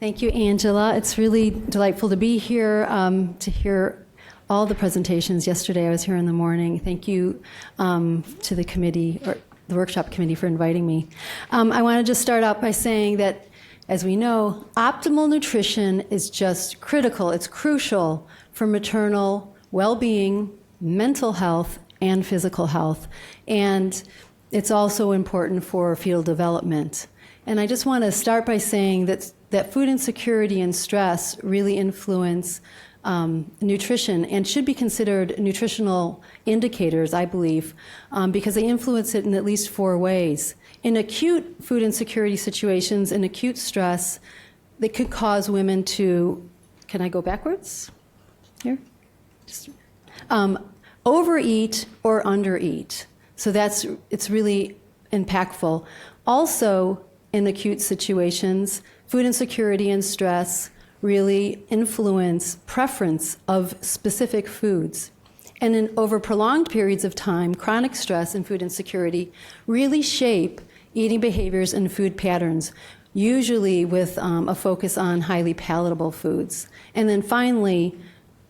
Thank you, Angela. It's really delightful to be here to hear all the presentations. Yesterday I was here in the morning. Thank you to the committee, or the workshop committee, for inviting me. I want to just start out by saying that, as we know, optimal nutrition is just critical. It's crucial for maternal well-being, mental health, and physical health. And it's also important for fetal development. And I just want to start by saying that food insecurity and stress really influence nutrition and should be considered nutritional indicators, I believe, because they influence it in at least 4 ways. In acute food insecurity situations, in acute stress, they could cause women to, can I go backwards? Here? Overeat or undereat. So it's really impactful. Also, in acute situations, food insecurity and stress really influence preference of specific foods. And over prolonged periods of time, chronic stress and food insecurity really shape eating behaviors and food patterns, usually with a focus on highly palatable foods. And then finally,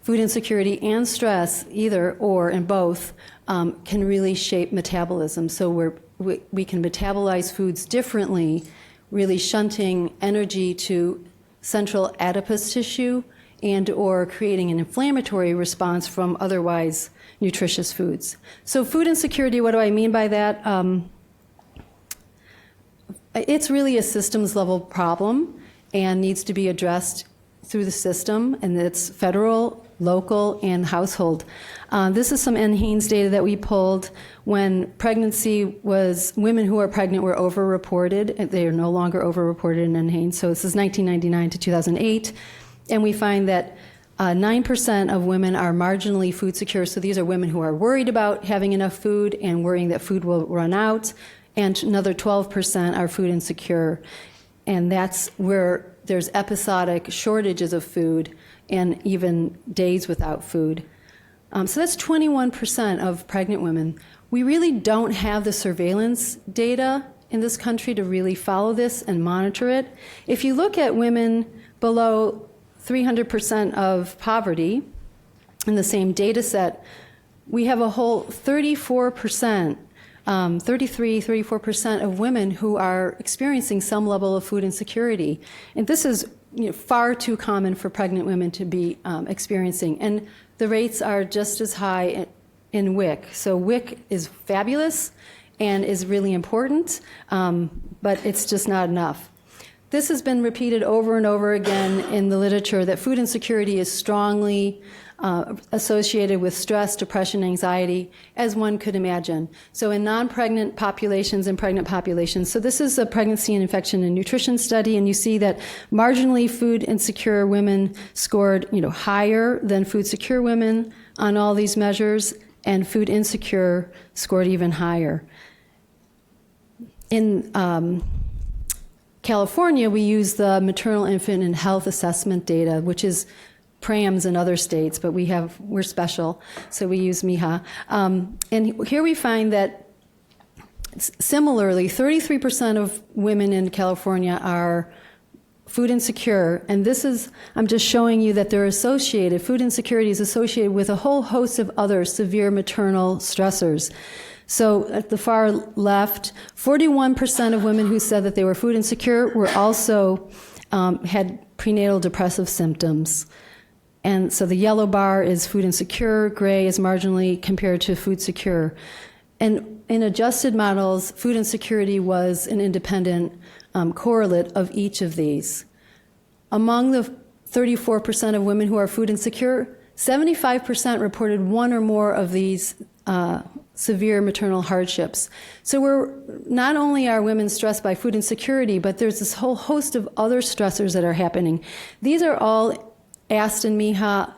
food insecurity and stress, either or in both, can really shape metabolism. So we can metabolize foods differently, really shunting energy to central adipose tissue and or creating an inflammatory response from otherwise nutritious foods. So food insecurity, what do I mean by that? It's really a systems level problem and needs to be addressed through the system, and it's federal, local, and household. This is some NHANES data that we pulled when women who are pregnant were overreported. They are no longer overreported in NHANES. So this is 1999 to 2008. And we find that 9% of women are marginally food secure. So these are women who are worried about having enough food and worrying that food will run out. And another 12% are food insecure. And that's where there's episodic shortages of food and even days without food. So that's 21% of pregnant women. We really don't have the surveillance data in this country to really follow this and monitor it. If you look at women below 300% of poverty in the same data set, we have a whole 34%, 34% of women who are experiencing some level of food insecurity. And this is far too common for pregnant women to be experiencing. And the rates are just as high in WIC. So WIC is fabulous and is really important, but it's just not enough. This has been repeated over and over again in the literature that food insecurity is strongly associated with stress, depression, anxiety, as one could imagine. So in non-pregnant populations and pregnant populations, so this is a pregnancy and infection and nutrition study, and you see that marginally food insecure women scored higher than food secure women on all these measures, and food insecure scored even higher. In California, we use the maternal, infant, and health assessment data, which is PRAMs in other states, but we're special, so we use MIHA. And here we find that similarly, 33% of women in California are food insecure, and I'm just showing you that food insecurity is associated with a whole host of other severe maternal stressors. So at the far left, 41% of women who said that they were food insecure were also had prenatal depressive symptoms. And so the yellow bar is food insecure, gray is marginally compared to food secure. And in adjusted models, food insecurity was an independent correlate of each of these. Among the 34% of women who are food insecure, 75% reported one or more of these severe maternal hardships. So not only are women stressed by food insecurity, but there's this whole host of other stressors that are happening. These are all asked in MIHA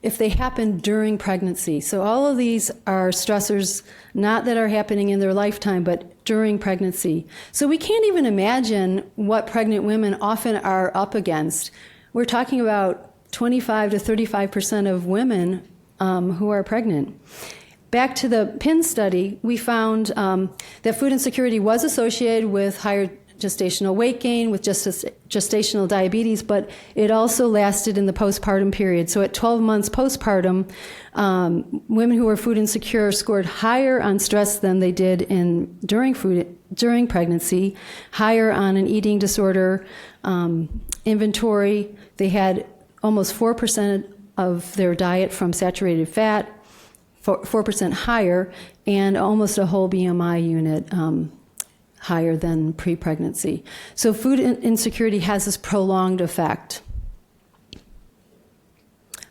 if they happen during pregnancy. So all of these are stressors not that are happening in their lifetime, but during pregnancy. So we can't even imagine what pregnant women often are up against. We're talking about 25 to 35% of women who are pregnant. Back to the PIN study, we found that food insecurity was associated with higher gestational weight gain, with gestational diabetes, but it also lasted in the postpartum period. So at 12 months postpartum, women who were food insecure scored higher on stress than they did during pregnancy, higher on an eating disorder inventory. They had almost 4% of their diet from saturated fat, 4% higher, and almost a whole BMI unit higher than pre-pregnancy. So food insecurity has this prolonged effect.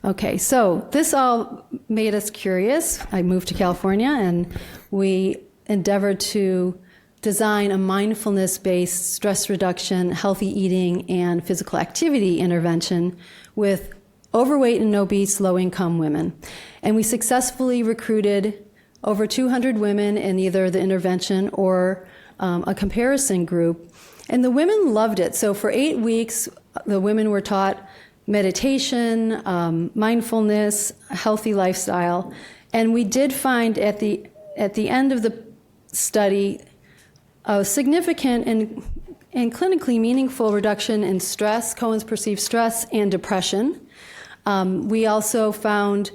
Okay, so this all made us curious. I moved to California, and we endeavored to design a mindfulness-based stress reduction, healthy eating, and physical activity intervention with overweight and obese low-income women. And we successfully recruited over 200 women in either the intervention or a comparison group. And the women loved it. So for 8 weeks, the women were taught meditation, mindfulness, healthy lifestyle. And we did find at the end of the study a significant and clinically meaningful reduction in stress, Cohen's perceived stress, and depression. We also found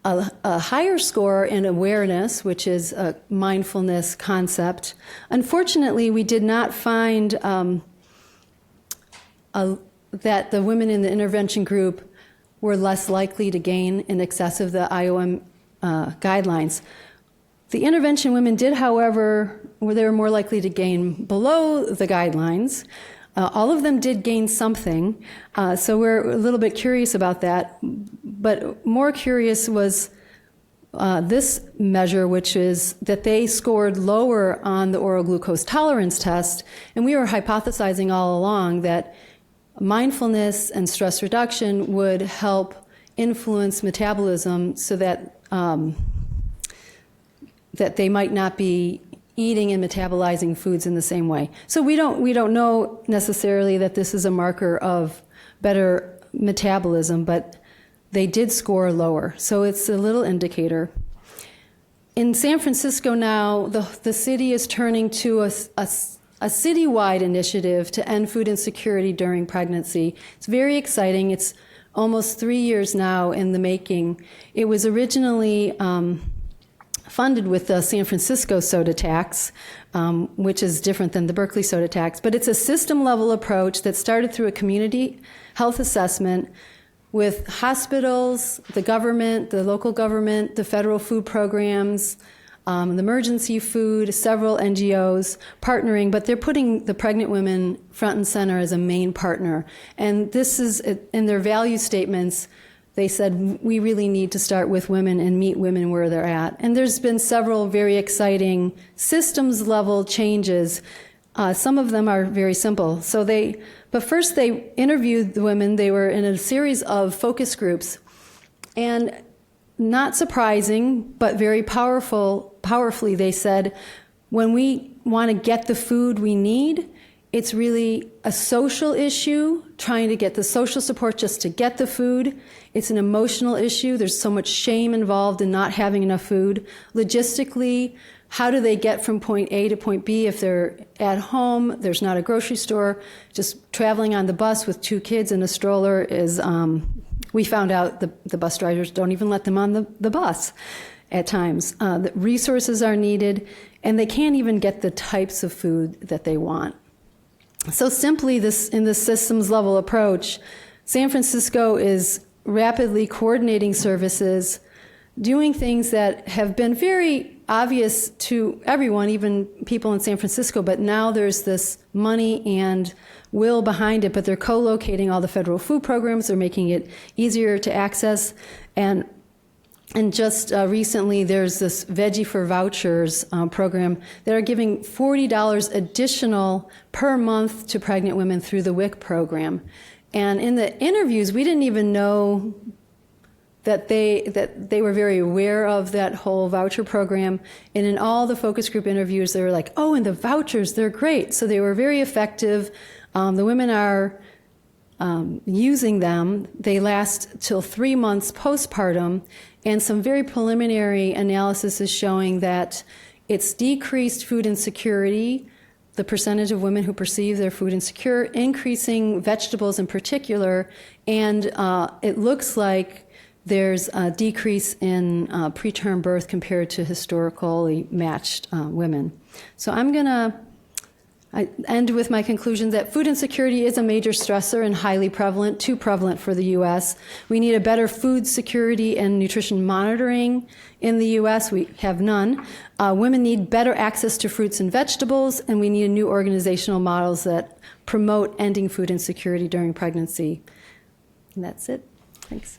a higher score in awareness, which is a mindfulness concept. Unfortunately, we did not find that the women in the intervention group were less likely to gain in excess of the IOM guidelines. The intervention women did, however, they were more likely to gain below the guidelines. All of them did gain something, so we're a little bit curious about that. But more curious was this measure, which is that they scored lower on the oral glucose tolerance test, and we were hypothesizing all along that mindfulness and stress reduction would help influence metabolism so that that they might not be eating and metabolizing foods in the same way. So we don't know necessarily that this is a marker of better metabolism, but they did score lower. So it's a little indicator. In San Francisco now, the city is turning to a citywide initiative to end food insecurity during pregnancy. It's very exciting. It's almost 3 years now in the making. It was originally funded with the San Francisco soda tax, which is different than the Berkeley soda tax. But it's a system-level approach that started through a community health assessment with hospitals, the government, the local government, the federal food programs, the emergency food, several NGOs partnering, but they're putting the pregnant women front and center as a main partner. And this is, in their value statements, they said, we really need to start with women and meet women where they're at. And there's been several very exciting systems-level changes. Some of them are very simple. But first they interviewed the women. They were in a series of focus groups. And not surprising, but very powerfully, they said, when we want to get the food we need, it's really a social issue, trying to get the social support just to get the food. It's an emotional issue. There's so much shame involved in not having enough food. Logistically, how do they get from point A to point B if they're at home, there's not a grocery store? Just traveling on the bus with 2 kids in a stroller is, we found out the bus drivers don't even let them on the bus at times. The resources are needed, and they can't even get the types of food that they want. So simply, in this systems level approach, San Francisco is rapidly coordinating services, doing things that have been very obvious to everyone, even people in San Francisco, but now there's this money and will behind it, but they're co-locating all the federal food programs, they're making it easier to access, and just recently, there's this Veggie for Vouchers program that are giving $40 additional per month to pregnant women through the WIC program. And in the interviews, we didn't even know that they were very aware of that whole voucher program. And in all the focus group interviews, they were like, oh, and the vouchers, they're great. So they were very effective. The women are using them. They last till 3 months postpartum. And some very preliminary analysis is showing that it's decreased food insecurity. the percentage of women who perceive their food insecure, increasing vegetables in particular, and it looks like there's a decrease in preterm birth compared to historically matched women. So I end with my conclusion that food insecurity is a major stressor and highly prevalent, too prevalent for the U.S. We need a better food security and nutrition monitoring in the U.S. We have none. Women need better access to fruits and vegetables, and we need new organizational models that promote ending food insecurity during pregnancy. And that's it. Thanks.